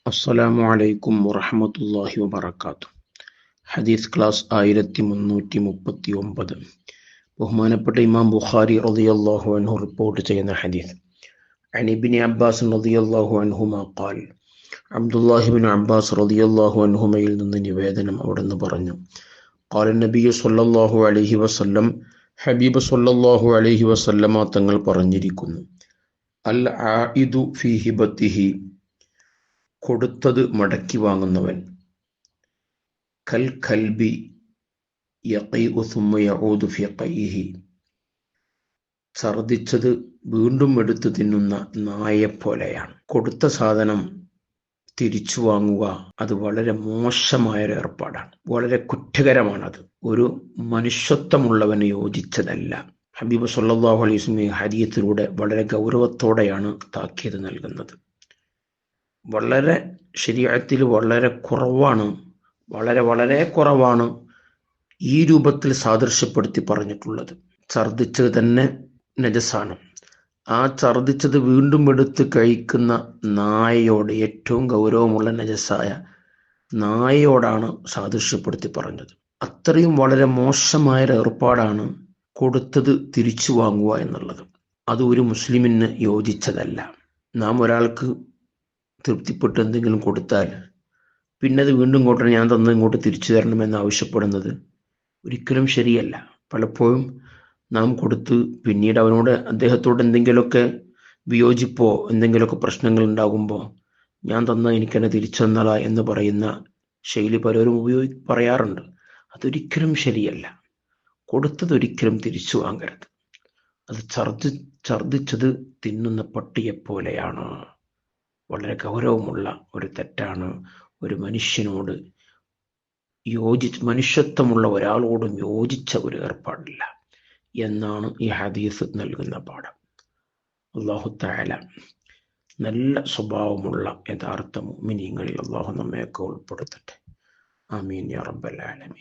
അസ്സലാമു അലൈക്കും വറഹ്മത്തുള്ളാഹി വബറകാതുഹു. ഹദീസ് ക്ലാസ് 1339. ബഹുമാനപ്പെട്ട ഇമാം ബുഖാരി റളിയല്ലാഹു അൻഹു റിപ്പോർട്ട് ചെയ്യുന്ന ഹദീസ്. അൻ ഇബ്നു അബ്ബാസ് റളിയല്ലാഹു അൻഹുമാ ഖാൽ, അബ്ദുല്ലാഹി ഇബ്നു അബ്ബാസ് റളിയല്ലാഹു അൻഹുമയിൽ നിന്ന് നിവേദനം, അവിടുന്ന് പറഞ്ഞു, ഖാല നബിയു സ്വല്ലല്ലാഹു അലൈഹി വസല്ലം, ഹബീബ് സ്വല്ലല്ലാഹു അലൈഹി വസല്ലമ തങ്ങൾ പറഞ്ഞിരിക്കുന്നു, അൽ ആഇദു ഫീ ഹിബത്തിഹി, കൊടുത്തത് മടക്കി വാങ്ങുന്നവൻ, കൽ കൽബി യഖീഉ സുമ്മ യഊദു ഫീ ഖൈഇഹി, ഛർദിച്ചത് വീണ്ടും എടുത്തു തിന്നുന്ന നായെപ്പോലെയാണ്. കൊടുത്ത സാധനം തിരിച്ചു വാങ്ങുക അത് വളരെ മോശമായൊരു ഏർപ്പാടാണ്, വളരെ കുറ്റകരമാണത്. ഒരു മനുഷ്യത്വമുള്ളവന് യോജിച്ചതല്ല. ഹബീബ് സല്ലല്ലാഹു അലൈഹി വസല്ലം ഈ ഹദീസിലൂടെ വളരെ ഗൗരവത്തോടെയാണ് താക്കീത് നൽകുന്നത്. വളരെ ശരീഅത്തിൽ വളരെ കുറവാണ്, വളരെ കുറവാണ് ഈ രൂപത്തിൽ സാദൃശ്യപ്പെടുത്തി പറഞ്ഞിട്ടുള്ളത്. ഛർദിച്ചത് തന്നെ നജസാണ്. ആ ഛർദിച്ചത് വീണ്ടും എടുത്ത് കഴിക്കുന്ന നായയോട്, ഏറ്റവും ഗൗരവമുള്ള നജസായ നായയോടാണ് സാദൃശ്യപ്പെടുത്തി പറഞ്ഞത്. അത്രയും വളരെ മോശമായ ഏർപ്പാടാണ് കൊടുത്തത് തിരിച്ചു വാങ്ങുക എന്നുള്ളത്. അത് ഒരു മുസ്ലിമിന് യോജിച്ചതല്ല. നാം ഒരാൾക്ക് തൃപ്തിപ്പെട്ട് എന്തെങ്കിലും കൊടുത്താൽ പിന്നെ അത് വീണ്ടും കൊണ്ടുവരണം, ഞാൻ തന്നത് ഇങ്ങോട്ട് തിരിച്ചു തരണമെന്ന് ആവശ്യപ്പെടുന്നത് ഒരിക്കലും ശരിയല്ല. പലപ്പോഴും നാം കൊടുത്ത് പിന്നീട് അദ്ദേഹത്തോട് എന്തെങ്കിലുമൊക്കെ വിയോജിപ്പോ എന്തെങ്കിലുമൊക്കെ പ്രശ്നങ്ങൾ ഉണ്ടാകുമ്പോൾ ഞാൻ തന്ന എനിക്കെന്നെ തിരിച്ചു തന്നള എന്ന് പറയുന്ന ശൈലി പലരും പറയാറുണ്ട്. അതൊരിക്കലും ശരിയല്ല. കൊടുത്തതൊരിക്കലും തിരിച്ചു വാങ്ങരുത്. അത് ഛർദിച്ചത് തിന്നുന്ന പട്ടിയെപ്പോലെയാണ്. വളരെ ഗൗരവമുള്ള ഒരു തെറ്റാണ്. ഒരു മനുഷ്യനോട് മനുഷ്യത്വമുള്ള ഒരാളോടും യോജിച്ച ഒരു ഏർപ്പാടില്ല എന്നാണ് ഈ ഹദീസ് നൽകുന്ന പാഠം. അല്ലാഹു തആല നല്ല സ്വഭാവമുള്ള യഥാർത്ഥ മുഅ്മിനീങ്ങളിൽ അല്ലാഹു നമ്മയൊക്കെ ഉൾപ്പെടുത്തട്ടെ. ആമീൻ യാ റബ്ബൽ ആലമീൻ.